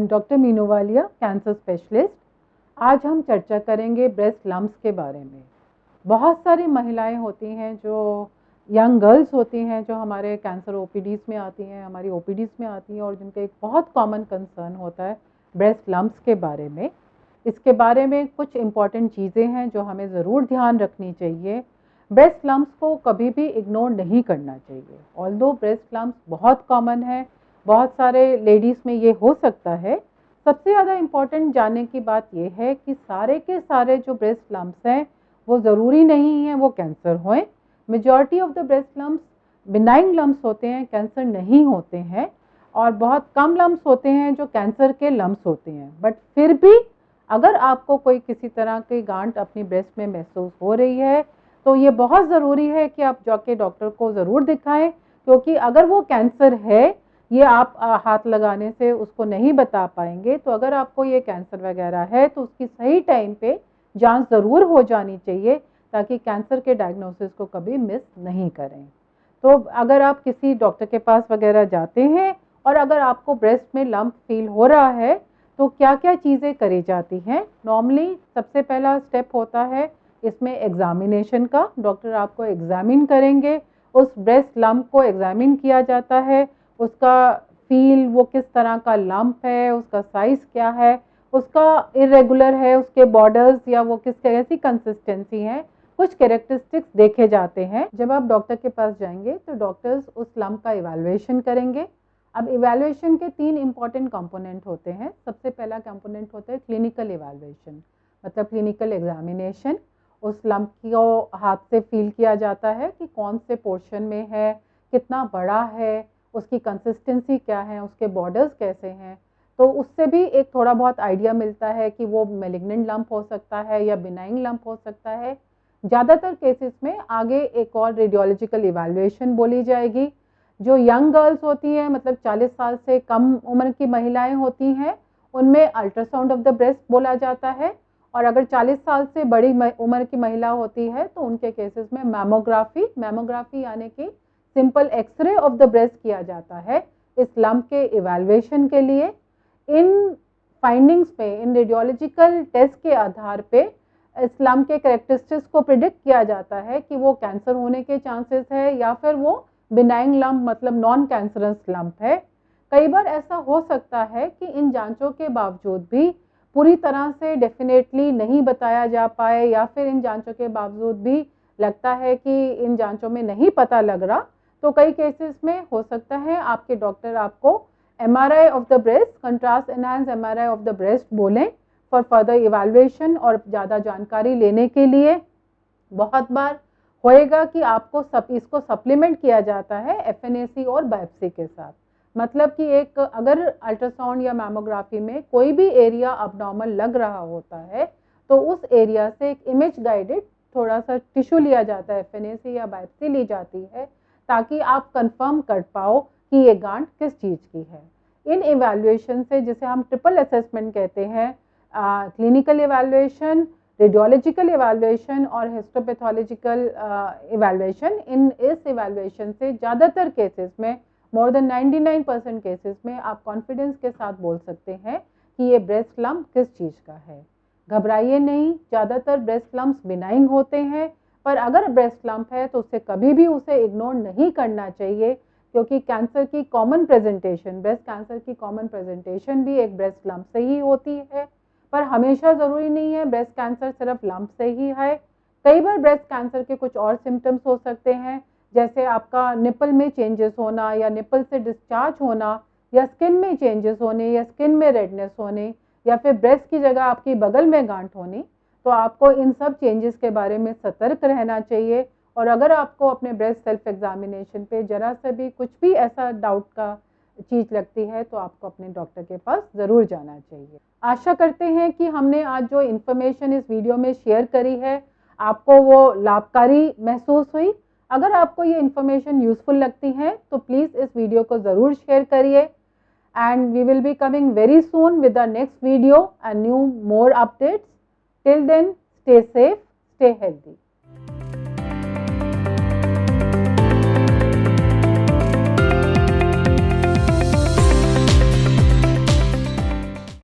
M doctor Meenu Walia, cancer specialist. आज हम चर्चा करेंगे ब्रेस्ट लम्प्स के बारे में। बहुत सारी महिलाएं होती हैं जो यंग गर्ल्स होती हैं जो हमारे कैंसर ओपीडीज़ में आती हैं, हमारी ओपीडीज़ में आती हैं और जिनका एक बहुत कॉमन कंसर्न होता है ब्रेस्ट लम्प्स के बारे में। इसके बारे में कुछ इम्पॉर्टेंट चीज़ें हैं जो हमें ज़रूर ध्यान रखनी चाहिए। ब्रेस्ट लम्प्स को कभी भी इग्नोर नहीं करना चाहिए। ऑल्दो ब्रेस्ट लम्प्स बहुत कॉमन है, बहुत सारे लेडीज़ में ये हो सकता है। सबसे ज़्यादा इम्पॉर्टेंट जानने की बात यह है कि सारे के सारे जो ब्रेस्ट लम्प्स हैं वो ज़रूरी नहीं है वो कैंसर हों। Majority of the breast lumps benign lumps होते हैं, कैंसर नहीं होते हैं, और बहुत कम लम्प्स होते हैं जो कैंसर के लम्प्स होते हैं। बट फिर भी अगर आपको कोई किसी तरह की गांठ अपनी ब्रेस्ट में महसूस हो रही है तो ये बहुत ज़रूरी है कि आप जाके डॉक्टर को ज़रूर दिखाएं, क्योंकि अगर वो कैंसर है ये आप हाथ लगाने से उसको नहीं बता पाएंगे। तो अगर आपको ये कैंसर वगैरह है तो उसकी सही टाइम पे जांच ज़रूर हो जानी चाहिए ताकि कैंसर के डायग्नोसिस को कभी मिस नहीं करें। तो अगर आप किसी डॉक्टर के पास वगैरह जाते हैं और अगर आपको ब्रेस्ट में लंप फील हो रहा है तो क्या क्या चीज़ें करी जाती हैं। नॉर्मली सबसे पहला स्टेप होता है इसमें एग्जामिनेशन का। डॉक्टर आपको एग्जामिन करेंगे, उस ब्रेस्ट लंप को एग्जामिन किया जाता है, उसका फील, वो किस तरह का लंप है, उसका साइज़ क्या है, उसका इरेगुलर है, उसके बॉर्डर्स या वो किस कैसी कंसिस्टेंसी है, कुछ कैरेक्टरिस्टिक्स देखे जाते हैं। जब आप डॉक्टर के पास जाएंगे तो डॉक्टर्स उस लंप का इवैल्यूएशन करेंगे। अब इवैल्यूएशन के 3 इंपॉर्टेंट कंपोनेंट होते हैं। सबसे पहला कंपोनेंट होता है क्लिनिकल इवैल्यूएशन, मतलब क्लिनिकल एग्जामिनेशन। उस लंप को हाथ से फील किया जाता है कि कौन से पोर्शन में है, कितना बड़ा है, उसकी कंसिस्टेंसी क्या है, उसके बॉर्डर्स कैसे हैं। तो उससे भी एक थोड़ा बहुत आइडिया मिलता है कि वो मैलिग्नेंट लंप हो सकता है या बिनाइन लंप हो सकता है। ज़्यादातर केसेस में आगे एक और रेडियोलॉजिकल इवैल्यूएशन बोली जाएगी। जो यंग गर्ल्स होती हैं, मतलब 40 साल से कम उम्र की महिलाएं होती हैं, उनमें अल्ट्रासाउंड ऑफ द ब्रेस्ट बोला जाता है। और अगर 40 साल से बड़ी उम्र की महिला होती है तो उनके केसेस में मैमोग्राफी यानी कि simple x ray of the breast किया जाता है इस लंप के इवैल्यूएशन के लिए। इन फाइंडिंग्स पे, इन रेडियोलॉजिकल टेस्ट के आधार पे इस लंप के कैरेक्टरिस्टिक्स को प्रिडिक्ट किया जाता है कि वो कैंसर होने के चांसेस है या फिर वो बिनाइन लंप मतलब नॉन कैंसरस लंप है। कई बार ऐसा हो सकता है कि इन जांचों के बावजूद भी पूरी तरह से डेफिनेटली नहीं बताया जा पाए, या फिर इन जांचों के बावजूद भी लगता है कि इन जांचों में नहीं पता लग रहा, तो कई केसेस में हो सकता है आपके डॉक्टर आपको MRI of the breast, contrast enhance MRI of the breast बोलें फॉर फर्दर इवैल्यूएशन और ज़्यादा जानकारी लेने के लिए। बहुत बार होएगा कि आपको इसको सप्लीमेंट किया जाता है एफएनएसी और बायोप्सी के साथ। मतलब कि एक अगर अल्ट्रासाउंड या मैमोग्राफी में कोई भी एरिया अबनॉर्मल लग रहा होता है तो उस एरिया से एक इमेज गाइडेड थोड़ा सा टिश्यू लिया जाता है, एफएनएसी या बायोप्सी ली जाती है, ताकि आप कंफर्म कर पाओ कि ये गांठ किस चीज़ की है। इन इवैल्यूएशन से, जिसे हम ट्रिपल असेसमेंट कहते हैं, क्लिनिकल इवैल्यूएशन, रेडियोलॉजिकल इवैल्यूएशन और हिस्टोपैथोलॉजिकल इवैल्यूएशन, इस इवैल्यूएशन से ज़्यादातर केसेस में, मोर देन 99% केसेस में आप कॉन्फिडेंस के साथ बोल सकते हैं कि ये ब्रेस्ट लंप किस चीज़ का है। घबराइए नहीं, ज़्यादातर ब्रेस्ट लंप्स बिनाइन होते हैं, पर अगर ब्रेस्ट लंप है तो उसे कभी भी उसे इग्नोर नहीं करना चाहिए, क्योंकि कैंसर की कॉमन प्रेजेंटेशन, ब्रेस्ट कैंसर की कॉमन प्रेजेंटेशन भी एक ब्रेस्ट लंप से ही होती है। पर हमेशा ज़रूरी नहीं है ब्रेस्ट कैंसर सिर्फ लंप से ही है। कई बार ब्रेस्ट कैंसर के कुछ और सिम्टम्स हो सकते हैं, जैसे आपका निपल में चेंजेस होना या निपल से डिस्चार्ज होना, या स्किन में चेंजेस होने, या स्किन में रेडनेस होने, या फिर ब्रेस्ट की जगह आपकी बगल में गांठ होनी। तो आपको इन सब चेंजेस के बारे में सतर्क रहना चाहिए। और अगर आपको अपने ब्रेस्ट सेल्फ एग्जामिनेशन पे जरा सा भी कुछ भी ऐसा डाउट का चीज़ लगती है तो आपको अपने डॉक्टर के पास ज़रूर जाना चाहिए। आशा करते हैं कि हमने आज जो इन्फॉर्मेशन इस वीडियो में शेयर करी है आपको वो लाभकारी महसूस हुई। अगर आपको ये इन्फॉर्मेशन यूज़फुल लगती है तो प्लीज़ इस वीडियो को ज़रूर शेयर करिए। and we will be coming very soon with the next video and new more updates. Till then, stay safe, stay healthy.